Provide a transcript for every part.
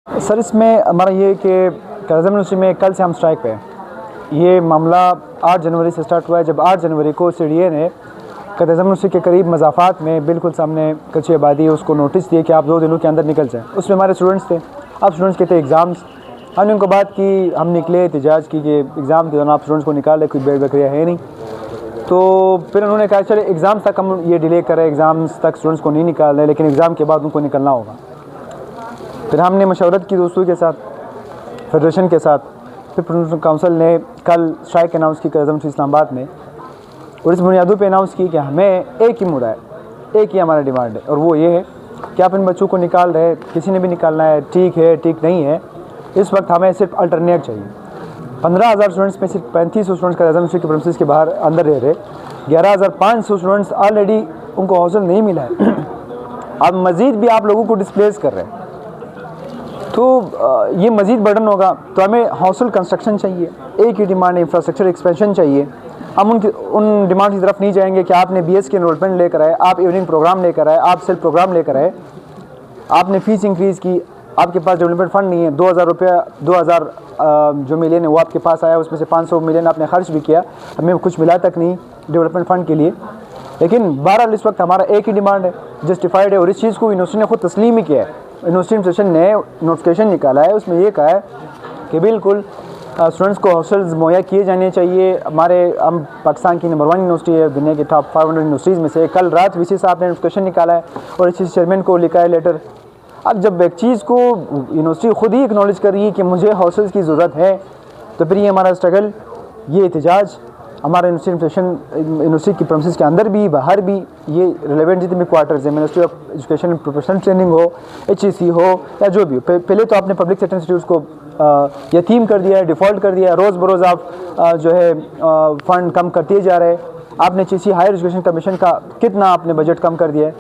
Sir इसमें हमारा ये कि कायद-ए-आज़म यूनिवर्सिटी में कल से हम स्ट्राइक पे हैं। ये मामला 8 जनवरी से स्टार्ट हुआ है, जब 8 जनवरी को सीडीए ने कायद-ए-आज़म यूनिवर्सिटी के करीब मज़ाफ़ात में बिल्कुल सामने कच्ची आबादी है उसको नोटिस दिए कि आप 2 दिनों के अंदर निकल जाएँ। उसमें हमारे स्टूडेंट्स थे, अब स्टूडेंट्स के थे एग्ज़ाम्स। हमने उनको बात की, हम निकले, एहतजाज की कि एग्ज़ाम के दौरान आप स्टूडेंट्स को निकाल लें, कोई बेड़ बकरिया है नहीं। तो फिर उन्होंने कहा चले एग्ज़ाम्स तक हम ये डिले करें, एग्ज़ाम्स तक स्टूडेंट्स को नहीं निकाल रहे, लेकिन एग्ज़ाम के बाद उनको निकलना होगा। फिर हमने मशवरत की दोस्तों के साथ, फेडरेशन के साथ, फिर प्रिंसिपल काउंसिल ने कल स्ट्राइक अनाउंस की कायद-ए-आज़म इस्लामाबाद में, और इस बुनियादों पे अनाउंस की कि हमें एक ही मुद्दा है, एक ही हमारा डिमांड है, और वो ये है कि आप इन बच्चों को निकाल रहे, किसी ने भी निकालना है, ठीक है ठीक नहीं है, इस वक्त हमें सिर्फ अल्टरनेट चाहिए। 15,000 स्टूडेंट्स में सिर्फ 3500 स्टूडेंट्स कायद-ए-आज़म यूनिवर्सिटी के प्रेमिसेस के बाहर अंदर रह रहे, 11,500 स्टूडेंट्स ऑलरेडी उनको हॉस्टल नहीं मिला है। अब मज़ीद भी आप लोगों को डिस्प्लेस कर रहे हैं, तो ये मज़ीद बर्डन होगा। तो हमें हॉस्टल कंस्ट्रक्शन चाहिए, एक ही डिमांड है, इंफ्रास्ट्रक्चर एक्सपेंशन चाहिए। हम उन डिमांड की तरफ नहीं जाएंगे कि आपने बीएस की एनरोलमेंट लेकर आए, आप इवनिंग प्रोग्राम लेकर आए, आप सेल्फ प्रोग्राम लेकर आए, आपने फ़ीस इंक्रीज़ की, आपके पास डेवलपमेंट फ़ंड नहीं है, 2,000 रुपया 2,000 जो मिलियन है वो आपके पास आया, उसमें से 500 मिलियन आपने खर्च भी किया, हमें कुछ मिला तक नहीं डेवलपमेंट फ़ंड के लिए। लेकिन बहरहाल इस वक्त हमारा एक ही डिमांड है, जस्टिफाइड है, और इस चीज़ को यूनिवर्सिटी ने खुद तस्लीम ही किया है। यूनिवर्सिटी एडमिनिस्ट्रेशन ने नोटिफिकेशन निकाला है, उसमें ये कहा है कि बिल्कुल स्टूडेंट्स को हॉस्टल्स मुहैया किए जाने चाहिए। हम पाकिस्तान की नंबर 1 यूनिवर्सिटी है, दुनिया की टॉप 500 यूनिवर्सिटीज़ में से। कल रात वीसी साहब ने नोटिफिकेशन निकाला है और इस चेयरमैन को लिखा है लेटर। अब जब एक चीज़ को यूनिवर्सिटी खुद ही एक्नॉलेज कर रही है कि मुझे हॉस्टल्स की ज़रूरत है, तो फिर ये हमारा स्ट्रगल, ये एहतजाज हमारा यूनिवर्सिटी की प्रेमिसेस के अंदर भी बाहर भी, ये रिलेवेंट जितने भी क्वार्टर्स हैं, ministry of education professional training हो, HEC हो या जो भी हो, पहले तो आपने पब्लिक सेक्टर इंस्टीट्यूट्स को यतीम कर दिया है, डिफ़ॉल्ट कर दिया है, रोज़ बरोज़ आप जो है फ़ंड कम करते जा रहे हैं। आपने HEC हायर एजुकेशन कमीशन का कितना आपने बजट कम कर दिया है।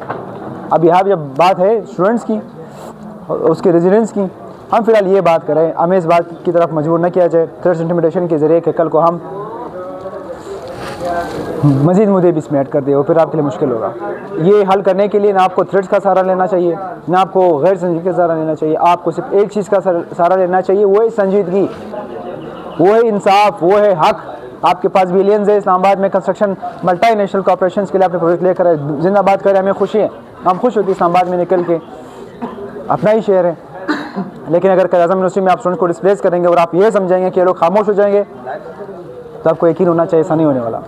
अब यहाँ जब बात है स्टूडेंट्स की, उसके रेजिडेंट्स की, हम फ़िलहाल ये बात करें, हमें इस बात की तरफ मजबूर न किया जाए थ्रेट्स इंटिमिडेशन के ज़रिए कि कल को हम मज़ीद मुद्दे भी इसमें ऐड कर दे और फिर आपके लिए मुश्किल होगा। ये हल करने के लिए ना आपको थ्रेट्स का सहारा लेना चाहिए, ना आपको गैर संजीदगी का सहारा लेना चाहिए, आपको सिर्फ एक चीज़ का सहारा लेना चाहिए, वो है संजीदगी, वो है इंसाफ, वो है हक। आपके पास बिलियंस है, इस्लामाबाद में कंस्ट्रक्शन मल्टीनेशनल कॉर्पोरेशन के लिए आपने प्रोजेक्ट लेकर आए, जिंदाबाद करें, हमें खुशी है, हम खुश होती है इस्लामाबाद में निकल के, अपना ही शहर है। लेकिन अगर कायद-ए-आज़म यूनिवर्सिटी में आप स्टूडेंट्स को डिस्प्लेस करेंगे और आप ये समझेंगे कि ये लोग खामोश हो जाएंगे, तो आपको यकीन होना चाहिए ऐसा नहीं होने वाला।